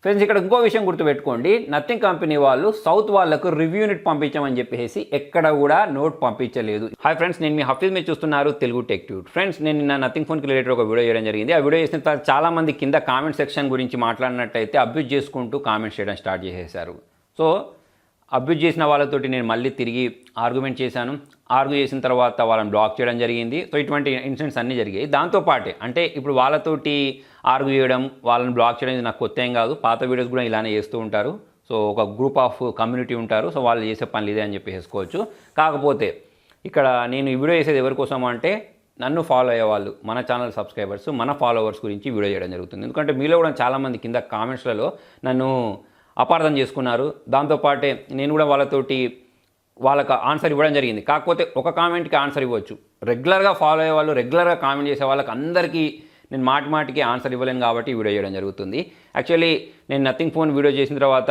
Friends ఇక్కడ ఇంకో విషయం గుర్తుపెట్టుకోండి, నథింగ్ కంపెనీ వాళ్ళు సౌత్ వాళ్ళకు రివ్యూ యూనిట్ పంపించామని చెప్పేసి ఎక్కడ కూడా నోట్ పంపించలేదు. హాయ్ ఫ్రెండ్స్, నేను మీ హఫీజ్ మీరు చూస్తున్నారు తెలుగు టెక్ ట్యూట్. ఫ్రెండ్స్ నేను నిన్న నథింగ్ ఫోన్కి రిలేటెడ్ ఒక వీడియో చేయడం జరిగింది. ఆ వీడియో చేసిన తర్వాత చాలా మంది కింద కామెంట్ సెక్షన్ గురించి మాట్లాడినట్టయితే అబ్యూజ్ చేసుకుంటూ కామెంట్స్ చేయడం స్టార్ట్ చేసేశారు. సో అబ్యూజ్ చేసిన వాళ్ళతోటి నేను మళ్ళీ తిరిగి ఆర్గ్యుమెంట్ చేశాను. ఆర్గ్యూ చేసిన తర్వాత వాళ్ళని బ్లాక్ చేయడం జరిగింది. సో ఇటువంటి ఇన్సిడెంట్స్ అన్నీ జరిగాయి. దాంతోపాటే అంటే ఇప్పుడు వాళ్ళతోటి ఆర్గ్యూ చేయడం, వాళ్ళని బ్లాక్ చేయడం నాకు కొత్త ఏం కాదు. పాత వీడియోస్ కూడా ఇలానే చేస్తూ ఉంటారు. సో ఒక గ్రూప్ ఆఫ్ కమ్యూనిటీ ఉంటారు. సో వాళ్ళు చేసే పనులు ఇదే అని చెప్పి వేసుకోవచ్చు. కాకపోతే ఇక్కడ నేను ఈ వీడియో చేసేది ఎవరి కోసం అంటే నన్ను ఫాలో అయ్యే వాళ్ళు, మన ఛానల్ సబ్స్క్రైబర్స్, మన ఫాలోవర్స్ గురించి వీడియో చేయడం జరుగుతుంది. ఎందుకంటే మీలో కూడా చాలామంది కింద కామెంట్స్లలో నన్ను అపార్థం చేసుకున్నారు. దాంతోపాటే నేను కూడా వాళ్ళకి ఆన్సర్ ఇవ్వడం జరిగింది. కాకపోతే ఒక కామెంట్కి ఆన్సర్ ఇవ్వచ్చు. రెగ్యులర్గా ఫాలో అయ్యే వాళ్ళు, రెగ్యులర్గా కామెంట్ చేసే వాళ్ళకి అందరికీ నేను మాటికి ఆన్సర్ ఇవ్వలేను కాబట్టి వీడియో చేయడం జరుగుతుంది. యాక్చువల్లీ నేను నథింగ్ ఫోన్ వీడియో చేసిన తర్వాత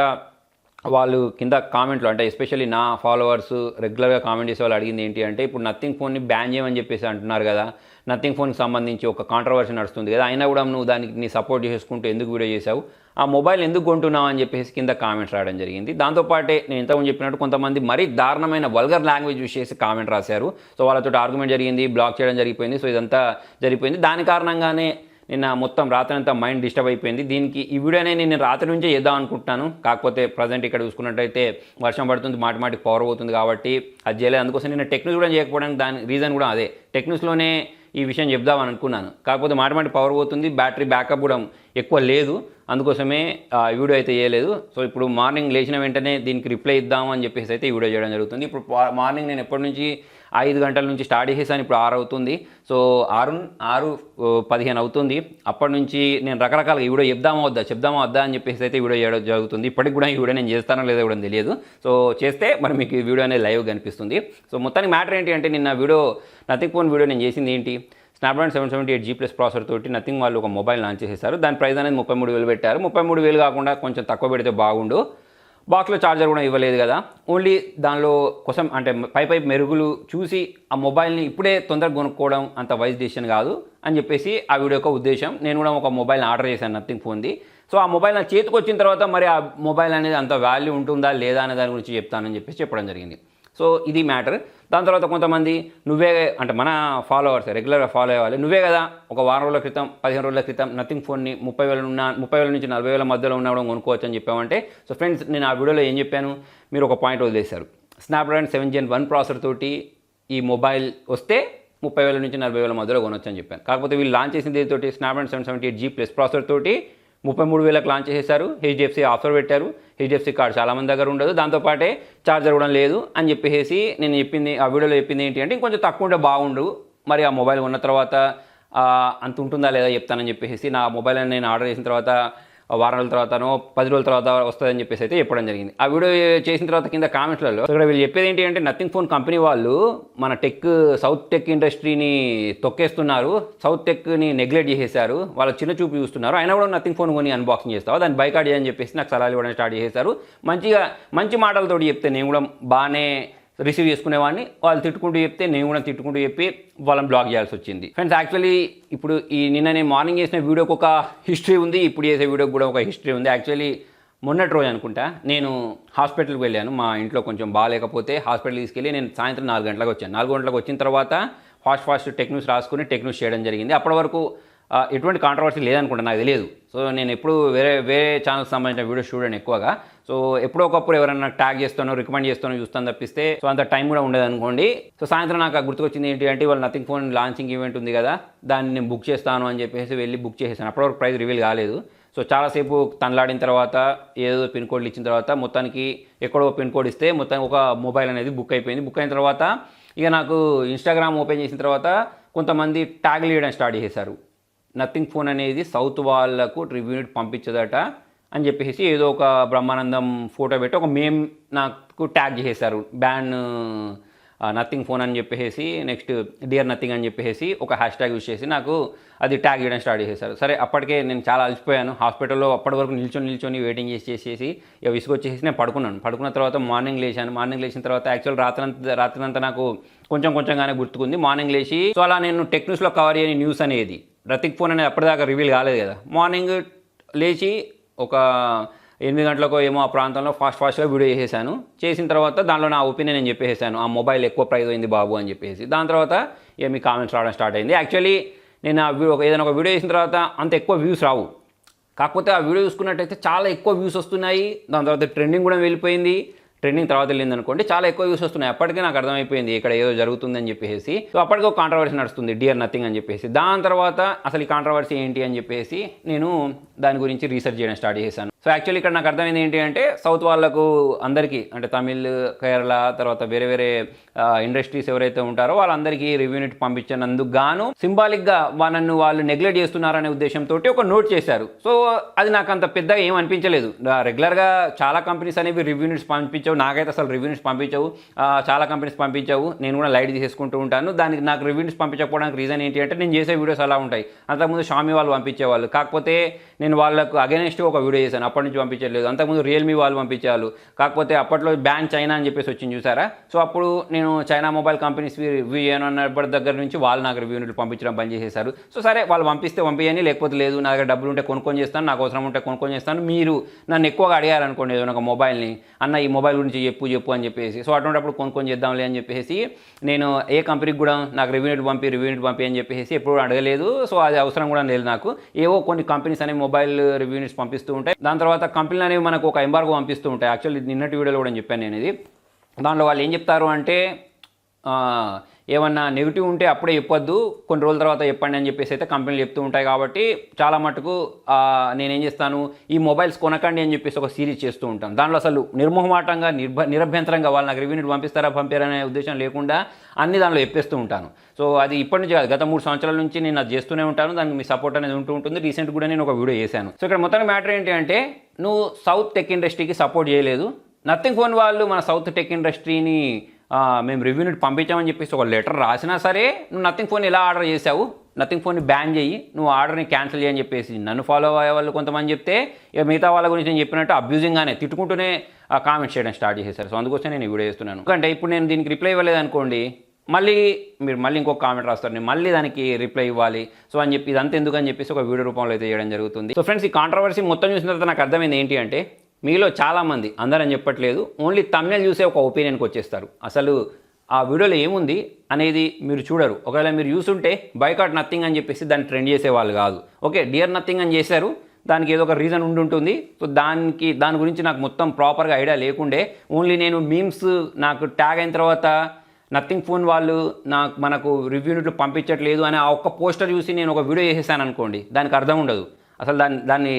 వాళ్ళు కింద కామెంట్లో అంటే ఎస్పెషల్లీ నా ఫాలోవర్స్ రెగ్యులర్గా కామెంట్ చేసే వాళ్ళు అడిగింది ఏంటి అంటే, ఇప్పుడు నథింగ్ ఫోన్ని బ్యాన్ చేయమని చెప్పేసి అంటున్నారు కదా, నథింగ్ ఫోన్కి సంబంధించి ఒక కాంట్రవర్సీ నడుస్తుంది కదా, అయినా కూడా నువ్వు దానికి నీ సపోర్ట్ చేసుకుంటూ ఎందుకు వీడియో చేసావు, ఆ మొబైల్ ఎందుకు కొంటున్నావు అని చెప్పేసి కింద కామెంట్స్ రావడం జరిగింది. దాంతోపాటే నేను ఇంతకుముందు చెప్పినట్టు కొంతమంది మరీ దారుణమైన వల్గర్ లాంగ్వేజ్ యూస్ చేసి కామెంట్ రాశారు. సో వాళ్ళతో ఆర్గ్యుమెంట్ జరిగింది, బ్లాక్ చేయడం జరిగిపోయింది. సో ఇదంతా జరిగిపోయింది. దాని కారణంగానే నిన్న మొత్తం రాత్రి అంతా మైండ్ డిస్టర్బ్ అయిపోయింది. దీనికి ఈ వీడియోనే నేను రాత్రి నుంచే చేద్దాం అనుకుంటున్నాను. కాకపోతే ప్రజెంట్ ఇక్కడ చూసుకున్నట్టయితే వర్షం పడుతుంది, మాటికి పవర్ పోతుంది కాబట్టి అది చేయలేదు. అందుకోసం నేను టెక్నిక్స్ కూడా చేయకపోవడానికి దాని రీజన్ కూడా అదే. టెక్నిక్స్లోనే ఈ విషయం చెప్దామని అనుకున్నాను. కాకపోతే మాటి పవర్ పోతుంది, బ్యాటరీ బ్యాకప్ కూడా ఎక్కువ లేదు. అందుకోసమే ఈ వీడియో అయితే చేయలేదు. సో ఇప్పుడు మార్నింగ్ లేచిన వెంటనే దీనికి రిప్లై ఇద్దాం అని చెప్పేసి అయితే ఈ వీడియో చేయడం జరుగుతుంది. ఇప్పుడు మార్నింగ్ నేను ఎప్పటి నుంచి 5 గంటల నుంచి స్టార్ట్ చేసేసాను. ఇప్పుడు 6 అవుతుంది. సో 6:15 అవుతుంది. అప్పటి నుంచి నేను రకరకాలుగా ఈ వీడియో చెప్దామా వద్దా అని చెప్పేసి అయితే వీడియో చేయడం జరుగుతుంది. ఇప్పటికి కూడా ఈ వీడియో నేను చేస్తానో లేదో కూడా తెలియదు. సో చేస్తే మరి మీకు ఈ వీడియో అనేది లైవ్ కనిపిస్తుంది. సో మొత్తానికి మ్యాటర్ ఏంటి అంటే, నిన్న వీడియో నథింగ్ ఫోన్ వీడియో నేను చేసింది ఏంటి, స్నాప్డ్రాగన్ 778G+ ప్రాసెసర్ తోటి నథింగ్ వాళ్ళు ఒక మొబైల్ లాంచ్ చేసేసారు. దాని ప్రైస్ అనేది 33,000 పెట్టారు. 33,000 కాకుండా కొంచెం తక్కువ పెడితే బాగుండు. బాక్స్లో ఛార్జర్ కూడా ఇవ్వలేదు కదా, ఓన్లీ దానిలో కోసం అంటే పై మెరుగులు చూసి ఆ మొబైల్ని ఇప్పుడే తొందరగా కొనుక్కోవడం అంత వైజ్ డెసిషన్ కాదు అని చెప్పేసి ఆ వీడియో యొక్క ఉద్దేశం. నేను కూడా ఒక మొబైల్ని ఆర్డర్ చేశాను నథింగ్ ఫోన్ది. సో ఆ మొబైల్ నా చేతికి వచ్చిన తర్వాత మరి ఆ మొబైల్ అనేది అంత వాల్యూ ఉంటుందా లేదా అనే దాని గురించి చెప్తానని చెప్పేసి చెప్పడం జరిగింది. సో ఇది మ్యాటర్. దాని తర్వాత కొంతమంది నువ్వే అంటే మన ఫాలోవర్స్ రెగ్యులర్గా ఫాలో అయ్యేవాళ్ళు, నువ్వే కదా ఒక వారం రోజుల క్రితం 15 రోజుల క్రితం నథింగ్ ఫోన్ని 30,000 నుంచి 40,000 మధ్యలో ఉన్న కూడా కొనుక్కోవచ్చు అని చెప్పామంటే, సో ఫ్రెండ్స్ నేను ఆ వీడియోలో ఏం చెప్పాను, మీరు ఒక పాయింట్ వదిలేశారు. స్నాప్డ్రాగన్ 7 Gen 1 ప్రాసెసర్ తోటి ఈ మొబైల్ వస్తే 30,000 నుంచి 40,000 మధ్యలో కొనొచ్చు అని చెప్పాను. కాకపోతే వీళ్ళు లాంచ్ చేసింది తోటి స్నాప్డ్రాగన్ 778G+ ప్రాసెసర్ తోటి 33,000కి లాంచ్ చేసేసారు. HDFC ఆఫర్ పెట్టారు. HDFC కార్డు చాలామంది దగ్గర ఉండదు. దాంతోపాటే ఛార్జర్ కూడా లేదు అని చెప్పేసి నేను చెప్పింది ఆ వీడియోలో చెప్పింది ఏంటి అంటే, ఇంకొంచెం తక్కువ ఉంటే బాగుండు, మరి ఆ మొబైల్ ఉన్న తర్వాత అంత ఉంటుందా లేదా చెప్తానని చెప్పేసి నా మొబైల్ నేను ఆర్డర్ చేసిన తర్వాత వారం రోజుల తర్వాతనో 10 రోజుల తర్వాత వస్తుందని చెప్పేసి అయితే చెప్పడం జరిగింది. ఆ వీడియో చేసిన తర్వాత కింద కామెంట్లలో ఇక్కడ వీళ్ళు చెప్పేది ఏంటి అంటే, నథింగ్ ఫోన్ కంపెనీ వాళ్ళు మన సౌత్ టెక్ ఇండస్ట్రీని తొక్కేస్తున్నారు, సౌత్ టెక్ని నెగ్లెక్ట్ చేసేశారు, వాళ్ళ చిన్న చూపు చూస్తున్నారు, అయినా కూడా నథింగ్ ఫోన్ కొని అన్బాక్సింగ్ చేస్తావు, దాన్ని బైకాట్ చేయని చెప్పేసి నాకు సలహాలు ఇవ్వడం స్టార్ట్ చేసేశారు. మంచి మాటలతోటి చెప్తే నేను కూడా బాగానే రిసీవ్ చేసుకునేవాడిని, వాళ్ళు తిట్టుకుంటూ చెప్తే నేను కూడా తిట్టుకుంటూ చెప్పి వాళ్ళని బ్లాక్ చేయాల్సి వచ్చింది. ఫ్రెండ్స్ యాక్చువల్లీ ఇప్పుడు నిన్న నేను మార్నింగ్ చేసిన వీడియోకి ఒక హిస్టరీ ఉంది, ఇప్పుడు చేసే వీడియోకి కూడా ఒక హిస్టరీ ఉంది. యాక్చువల్లీ మొన్నటి రోజు అనుకుంటా నేను హాస్పిటల్కి వెళ్ళాను. మా ఇంట్లో కొంచెం బాగాలేకపోతే హాస్పిటల్ తీసుకెళ్ళి నేను సాయంత్రం 4 గంటలకు వచ్చాను. 4 గంటలకు వచ్చిన తర్వాత ఫాస్ట్ టెక్ న్యూస్ రాసుకుని టెక్ న్యూస్ చేయడం జరిగింది. అప్పటి వరకు ఎటువంటి కాంట్రవర్సీ లేదనుకుంటా, నాకు తెలియదు. సో నేను ఎప్పుడు వేరే ఛానల్కి సంబంధించిన వీడియోస్ చూడండి ఎక్కువగా. సో ఎప్పుడో ఒకప్పుడు ఎవరైనా ట్యాగ్ చేస్తానో రికమెండ్ చేస్తానో చూస్తాను తప్పిస్తే సో అంత టైం కూడా ఉండదు అనుకోండి. సో సాయంత్రం నాకు గుర్తుకొచ్చింది ఏంటి అంటే, వాళ్ళు నథింగ్ ఫోన్ లాంచింగ్ ఈవెంట్ ఉంది కదా, దాన్ని నేను బుక్ చేస్తాను అని చెప్పేసి వెళ్ళి బుక్ చేసేసాను. అప్పటివరకు ప్రైస్ రివీల్ కాలేదు. సో చాలాసేపు తనలాడిన తర్వాత ఏదో పిన్ కోడ్లు ఇచ్చిన తర్వాత మొత్తానికి ఎక్కడో పిన్ కోడ్ ఇస్తే మొత్తానికి ఒక మొబైల్ అనేది బుక్ అయిపోయింది. బుక్ అయిన తర్వాత ఇక నాకు ఇన్స్టాగ్రామ్ ఓపెన్ చేసిన తర్వాత కొంతమంది ట్యాగ్లు వేయడం స్టార్ట్ చేశారు. నథింగ్ ఫోన్ అనేది సౌత్ వాళ్ళకు రివ్యూ పంపించదట అని చెప్పేసి ఏదో ఒక బ్రహ్మానందం ఫోటో పెట్టి ఒక మేమ్ నాకు ట్యాగ్ చేసేసారు. బ్యాన్ నథింగ్ ఫోన్ అని చెప్పేసి, నెక్స్ట్ డియర్ నథింగ్ అని చెప్పేసి ఒక హ్యాష్ ట్యాగ్ యూజ్ చేసి నాకు అది ట్యాగ్ చేయడం స్టార్ట్ చేశారు. సరే అప్పటికే నేను చాలా అలసిపోయాను హాస్పిటల్లో. అప్పటి వరకు నిల్చొని వెయిటింగ్ చేసి ఇక విసుగొచ్చేసి నేను పడుకున్న తర్వాత మార్నింగ్ లేచిన తర్వాత యాక్చువల్ రాత్రంతా నాకు కొంచెంగానే గుర్తుకుంది. మార్నింగ్ లేచి సో అలా నేను టెక్ న్యూస్లో కవర్ చేయని న్యూస్ అనేది నథింగ్ ఫోన్ అనేది అప్పటిదాకా రివీల్ కాలేదు కదా, మార్నింగ్ లేచి ఒక 8 గంటలకో ఏమో ఆ ప్రాంతంలో ఫాస్ట్గా వీడియో చేసేసాను. చేసిన తర్వాత దానిలో నా ఒపీనియన్ నేను చెప్పేసాను, ఆ మొబైల్ ఎక్కువ ప్రైస్ అయింది బాబు అని చెప్పేసి. దాని తర్వాత ఇక మీ కామెంట్స్ రావడం స్టార్ట్ అయింది. యాక్చువల్లీ నేను ఏదైనా ఒక వీడియో చేసిన తర్వాత అంత ఎక్కువ వ్యూస్ రావు. కాకపోతే ఆ వీడియో చూసుకున్నట్టయితే చాలా ఎక్కువ వ్యూస్ వస్తున్నాయి. దాని తర్వాత ట్రెండింగ్ కూడా వెళ్ళిపోయింది. ట్రెండింగ్ తర్వాత వెళ్ళింది అనుకోండి, చాలా ఎక్కువ వ్యూస్ వస్తున్నాయి. అప్పటికే నాకు అర్థమైపోయింది ఇక్కడ ఏదో జరుగుతుందని చెప్పేసి. సో అప్పటికి ఒక కాంట్రవర్సీ నడుస్తుంది, డియర్ నథింగ్ అని చెప్పేసి. దాని తర్వాత అసలు ఈ కాంట్రవర్సీ ఏంటి అని చెప్పేసి నేను దాని గురించి రీసెర్చ్ చేయడం స్టార్ట్ చేశాను. సో యాక్చువల్లీ ఇక్కడ నాకు అర్థమైంది ఏంటి అంటే, సౌత్ వాళ్ళకు అందరికీ అంటే తమిళ్, కేరళ, తర్వాత వేరే వేరే ఇండస్ట్రీస్ ఎవరైతే ఉంటారో వాళ్ళందరికీ రివ్యూ యూనిట్ పంపించినందుకు గాను సింబాలిక్గా వాళ్ళు నెగ్లెక్ట్ చేస్తున్నారనే ఉద్దేశంతో ఒక నోట్ చేశారు. సో అది నాకు అంత పెద్దగా ఏం అనిపించలేదు. రెగ్యులర్గా చాలా కంపెనీస్ అనేవి రివ్యూ యూనిట్స్ పంపించవు, నాకైతే అసలు రివ్యూ యూనిట్స్ పంపించవు. చాలా కంపెనీస్ పంపించవు, నేను కూడా లైట్ చేసుకుంటూ ఉంటాను. దానికి నాకు రివ్యూ యూనిట్స్ పంపించకపోవడానికి రీజన్ ఏంటి అంటే, నేను చేసే వీడియోస్ అలా ఉంటాయి. అంతకుముందు షామీ వాళ్ళు పంపించేవాళ్ళు, కాకపోతే నేను వాళ్ళకు అగెనెస్ట్ ఒక వీడియో చేశాను, అప్పటి నుంచి పంపించలేదు. అంతకుముందు రియల్మీ వాళ్ళు పంపించేవాళ్ళు, కాకపోతే అప్పట్లో బ్యాన్ చైనా అని చెప్పేసి వచ్చింది చూసారా. సో అప్పుడు నేను చైనా మొబైల్ కంపెనీస్ రివ్యూ చేయను అన్నప్పటి దగ్గర నుంచి వాళ్ళు నాకు రివ్యూ యూనిట్లు పంపించడం బంద్ చేసేశారు. సో సరే, వాళ్ళు పంపిస్తే పంపించని, లేకపోతే లేదు, నా దగ్గర డబ్బులు ఉంటే కొనుక్కొని చేస్తాను, నాకు అవసరం ఉంటే కొనుక్కొని చేస్తాను. మీరు నన్ను ఎక్కువగా అడిగారనుకోండి ఏదైనా ఒక మొబైల్ని, అన్న ఈ మొబైల్ గురించి చెప్పు అని చెప్పేసి, సో అటువంటిప్పుడు కొనుక్కొని చేద్దాంలే అని చెప్పేసి నేను ఏ కంపెనీకి కూడా నాకు రివ్యూ యూనిట్ పంపి అని చెప్పేసి ఎప్పుడు అడగలేదు. సో అది అవసరం కూడా లేదు నాకు. ఏవో కొన్ని కంపెనీస్ అనేవి మొబైల్ రివ్యూ యూనిట్స్ పంపిస్తూ ఉంటాయి. దాని తర్వాత కంపెనీలు అనేవి మనకు ఒక ఎంబార్గో పంపిస్తూ ఉంటాయి. యాక్చువల్లీ నిన్నటి వీడియోలో కూడా చెప్పాను నేను ఇది. దాంట్లో వాళ్ళు ఏం చెప్తారు అంటే, ఏమన్నా నెగిటివ్ ఉంటే అప్పుడే చెప్పొద్దు, కొన్ని రోజుల తర్వాత చెప్పండి అని చెప్పేసి అయితే కంపెనీలు చెప్తూ ఉంటాయి. కాబట్టి చాలా మటుకు నేనేం చేస్తాను, ఈ మొబైల్స్ కొనకండి అని చెప్పేసి ఒక సిరీస్ చేస్తూ ఉంటాను. దాంట్లో అసలు నిర్మోహమాటంగా నిరభ్యంతరంగా వాళ్ళు నాకు రివ్యూ యూనిట్ పంపిస్తారనే ఉద్దేశం లేకుండా అన్ని దాంట్లో చెప్పేస్తూ ఉంటాను. సో అది ఇప్పటి నుంచి కాదు, గత 3 సంవత్సరాల నుంచి నేను అది చేస్తూనే ఉంటాను. దానికి మీ సపోర్ట్ అనేది ఉంటూ ఉంటుంది. రీసెంట్ కూడా నేను ఒక వీడియో చేశాను. సో ఇక్కడ మొత్తానికి మ్యాటర్ ఏంటి అంటే, నువ్వు సౌత్ టెక్ ఇండస్ట్రీకి సపోర్ట్ చేయలేదు. నథింగ్ ఫోన్ వాళ్ళు మన సౌత్ టెక్ ఇండస్ట్రీని మేము రివ్యూ యూనిట్ పంపించామని చెప్పేసి ఒక లెటర్ రాసినా సరే, నువ్వు నథింగ్ ఫోన్ ఎలా ఆర్డర్ చేసావు, నథింగ్ ఫోన్ని బ్యాన్ చేయి, నువ్వు ఆర్డర్ని క్యాన్సిల్ చేయని చెప్పేసి నన్ను ఫాలో అయ్యే వాళ్ళు కొంతమంది చెప్తే, ఇక మిగతా వాళ్ళ గురించి నేను చెప్పినట్టు అబ్యూజింగ్గానే తిట్టుకుంటూనే కామెంట్స్ చేయడం స్టార్ట్ చేశారు. సో అందుకోసం నేను ఈ వీడియో చేస్తున్నాను. ఎందుకంటే ఇప్పుడు నేను దీనికి రిప్లై ఇవ్వలేదు అనుకోండి, మీరు మళ్ళీ ఇంకొక కామెంట్ రాస్తారు, నేను మళ్ళీ దానికి రిప్లై ఇవ్వాలి. సో అని చెప్పి ఇదంతా ఎందుకు అని చెప్పేసి ఒక వీడియో రూపంలో అయితే చేయడం జరుగుతుంది. సో ఫ్రెండ్స్, ఈ కాంట్రవర్సీ మొత్తం చూసిన తర్వాత నాకు అర్థమైంది ఏంటి అంటే, మీలో చాలామంది, అందరని చెప్పట్లేదు, ఓన్లీ తమిళ చూసే ఒక ఒపీనియన్కి వచ్చేస్తారు. అసలు ఆ వీడియోలో ఏముంది అనేది మీరు చూడరు. ఒకవేళ మీరు చూసుంటే బైకాట్ నథింగ్ అని చెప్పేసి దాన్ని ట్రెండ్ చేసేవాళ్ళు కాదు. ఓకే, డియర్ నథింగ్ అని చేశారు, దానికి ఏదో ఒక రీజన్ ఉంటుంది. సో దాని గురించి నాకు మొత్తం ప్రాపర్గా ఐడియా లేకుండే, ఓన్లీ నేను మీమ్స్ నాకు ట్యాగ్ అయిన తర్వాత నథింగ్ ఫోన్ వాళ్ళు మనకు రివ్యూ యూనిట్లు పంపించట్లేదు అని ఆ ఒక్క పోస్టర్ చూసి నేను ఒక వీడియో చేసేసాను అనుకోండి, దానికి అర్థం ఉండదు. అసలు దాన్ని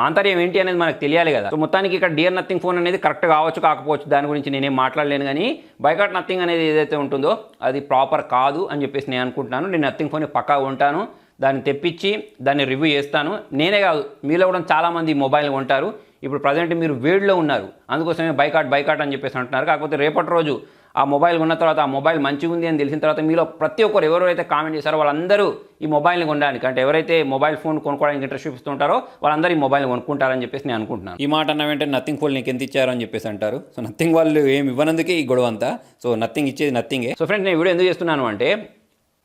ఆంతర్యం ఏంటి అనేది మనకు తెలియాలి కదా. సో మొత్తానికి ఇక్కడ డియర్ నథింగ్ ఫోన్ అనేది కరెక్ట్ కావచ్చు కాకపోవచ్చు, దాని గురించి నేనేం మాట్లాడలేను. కానీ బైకాట్ నథింగ్ అనేది ఏదైతే ఉంటుందో అది ప్రాపర్ కాదు అని చెప్పేసి నేను అనుకుంటున్నాను. నేను నథింగ్ ఫోన్ని పక్కా ఉంటాను, దాన్ని తెప్పించి దాన్ని రివ్యూ చేస్తాను. నేనే కాదు, మీలో కూడా చాలామంది మొబైల్ కొంటారు. ఇప్పుడు ప్రజెంట్ మీరు వేడిలో ఉన్నారు, అందుకోసమే బైకాట్ అని చెప్పేసి అంటున్నారు. కాకపోతే రేపటి రోజు ఆ మొబైల్ కొన్న తర్వాత ఆ మొబైల్ మంచిగా ఉంది అని తెలిసిన తర్వాత మీలో ప్రతి ఒక్కరు ఎవరైతే కామెంట్ చేశారో వాళ్ళందరూ ఈ మొబైల్ని కొనడానికి, అంటే ఎవరైతే మొబైల్ ఫోన్ కొనుక్కోవడానికి ఇంట్రెస్ట్ చూపిస్తుంటారో వాళ్ళందరూ ఈ మొబైల్ కొనుక్కుంటారని చెప్పేసి నేను అనుకుంటున్నాను. ఈ మాట అన్న వెంటనే నథింగ్ ఫోన్ నీకు ఎంత ఇచ్చారు అని చెప్పేసి అంటారు. సో నథింగ్ వాళ్ళు ఏమి ఇవ్వనందుకే ఈ గొడవ అంతా. సో నథింగ్ ఇచ్చేది నథింగే. సో ఫ్రెండ్స్, నేను వీడియో ఎందుకు చేస్తున్నాను అంటే,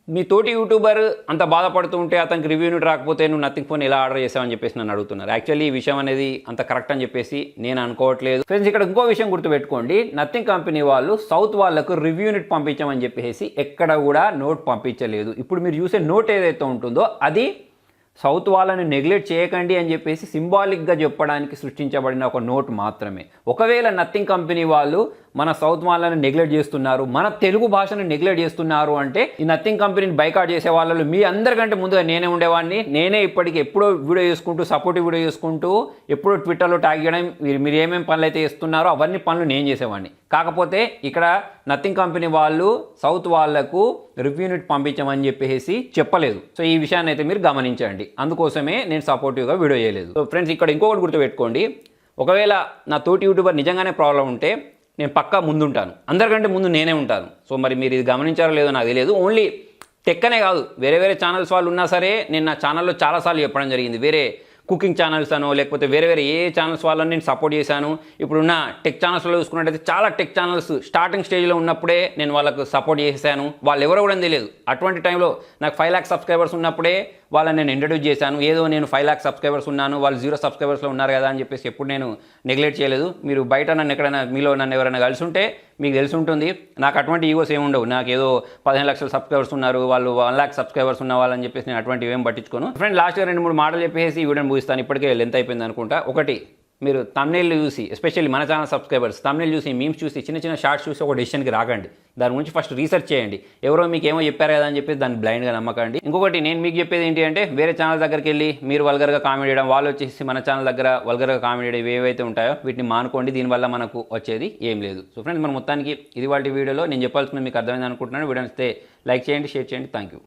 మీ తోటి యూట్యూబర్ అంత బాధపడుతూ ఉంటే అతనికి రివ్యూ యూనిట్ రాకపోతే నువ్వు నథింగ్ ఫోన్ ఎలా ఆర్డర్ చేసావని చెప్పేసి నన్ను అడుగుతున్నారు. యాక్చువల్లీ ఈ విషయం అనేది అంత కరెక్ట్ అని చెప్పేసి నేను అనుకోవట్లేదు. ఫ్రెండ్స్, ఇక్కడ ఇంకో విషయం గుర్తుపెట్టుకోండి, నథింగ్ కంపెనీ వాళ్ళు సౌత్ వాళ్ళకు రివ్యూ యూనిట్ పంపించామని చెప్పేసి ఎక్కడ కూడా నోట్ పంపించలేదు. ఇప్పుడు మీరు చూసే నోట్ ఏదైతే ఉంటుందో అది సౌత్ వాళ్ళని నెగ్లెక్ట్ చేయకండి అని చెప్పేసి సింబాలిక్గా చెప్పడానికి సృష్టించబడిన ఒక నోట్ మాత్రమే. ఒకవేళ నథింగ్ కంపెనీ వాళ్ళు మన సౌత్ వాళ్ళని నెగ్లెక్ట్ చేస్తున్నారు, మన తెలుగు భాషను నెగ్లెక్ట్ చేస్తున్నారు అంటే, ఈ నథింగ్ కంపెనీని బైకాట్ చేసే వాళ్ళలో మీ అందరికంటే ముందుగా నేనే ఉండేవాడిని. నేనే ఇప్పటికి ఎప్పుడో వీడియో చేసుకుంటూ, సపోర్టివ్ వీడియో చేసుకుంటూ, ఎప్పుడో ట్విట్టర్లో ట్యాగ్ చేయడం, మీరు ఏమేమి పనులు అయితే చేస్తున్నారో అవన్నీ పనులు నేను చేసేవాడిని. కాకపోతే ఇక్కడ నథింగ్ కంపెనీ వాళ్ళు సౌత్ వాళ్లకు రివ్యూ యూనిట్ పంపించమని చెప్పేసి చెప్పలేదు. సో ఈ విషయాన్ని అయితే మీరు గమనించండి. అందుకోసమే నేను సపోర్టివ్గా వీడియో చేయలేదు. సో ఫ్రెండ్స్, ఇక్కడ ఇంకొకటి గుర్తుపెట్టుకోండి, ఒకవేళ నా తోటి యూట్యూబర్ నిజంగానే ప్రాబ్లం ఉంటే నేను పక్కా ముందుంటాను, అందరికంటే ముందు నేనే ఉంటాను. సో మరి మీరు ఇది గమనించారో లేదో నాకు తెలియదు. ఓన్లీ టెక్కనే కాదు, వేరే వేరే ఛానల్స్ వాళ్ళు ఉన్నా సరే నేను నా ఛానల్లో చాలాసార్లు చెప్పడం జరిగింది. వేరే కుకింగ్ ఛానల్స్ అనో లేకపోతే వేరే వేరే ఏ ఛానల్స్ వాళ్ళని నేను సపోర్ట్ చేశాను. ఇప్పుడున్న టెక్ ఛానల్స్లో చూసుకున్నట్టయితే చాలా టెక్ ఛానల్స్ స్టార్టింగ్ స్టేజ్లో ఉన్నప్పుడే నేను వాళ్ళకు సపోర్ట్ చేశాను. వాళ్ళు ఎవరో కూడా తెలియదు. అటువంటి టైంలో నాకు 5 lakhs సబ్స్క్రైబర్స్ ఉన్నప్పుడే వాళ్ళని నేను ఇంట్రడ్యూస్ చేశాను. ఏదో నేను 5 లాక్ సబ్స్క్రైబర్స్ ఉన్నాను, వాళ్ళు 0 సబ్స్క్రైబర్స్లో ఉన్నారు కదా అని చెప్పేసి ఎప్పుడు నేను నెగ్లెక్ట్ చేయలేదు. మీరు బయట నన్ను ఎక్కడైనా మీలో నన్ను ఎవరైనా కలిసి ఉంటే మీకు తెలిసి ఉంటుంది. నాకు అటువంటి ఈగోస్ ఏమి ఉండవు. నాకు ఏదో 15 లక్షల సబ్స్క్రైబర్స్ ఉన్నారు, వాళ్ళు 1 లాక్ సబ్స్క్రైబర్స్ ఉన్న వాళ్ళని చెప్పేసి నేను అటువంటివి ఏం పట్టించుకోను. ఫ్రెండ్ లాస్ట్గా 2-3 మాటలు చెప్పేసి ఈ వీడియోని ముగిస్తాను. ఇప్పటికే లెంత్ అయిపోయింది అనుకుంటా. ఒకటి, మీరు తమ్నెయిల్ చూసి, ఎస్పెషల్లీ మన ఛానల్ సబ్స్క్రైబర్స్ తమ్నెయిల్ చూసి, మీమ్స్ చూసి, చిన్న చిన్న షార్ట్స్ చూసి ఒక డెసిషన్కి రాకండి. దాని గురించి ఫస్ట్ రీసెర్చ్ చేయండి. ఎవరో మీకు ఏమో చెప్పారు కదా అని చెప్పేసి దాన్ని బ్లైండ్గా నమ్మకండి. ఇంకొకటి నేను మీకు చెప్పేది ఏంటి అంటే, వేరే ఛానల్ దగ్గరికి వెళ్ళి మీరు వల్గర్గా కామెంట్ చేయడం, వాళ్ళు వచ్చేసి మన ఛానల్ దగ్గర వల్గర్గా కామెంట్ చేయడం ఏవైతే ఉంటాయో వీటిని మానుకోండి. దీనివల్ల మనకు వచ్చేది ఏం లేదు. సో ఫ్రెండ్స్, మన మొత్తానికి ఇది వాళ్ళ వీడియోలో నేను చెప్పాల్సింది మీకు అర్థమైంది అనుకుంటున్నాను. వీడియో నచ్చితే లైక్ చేయండి, షేర్ చేయండి. Thank you.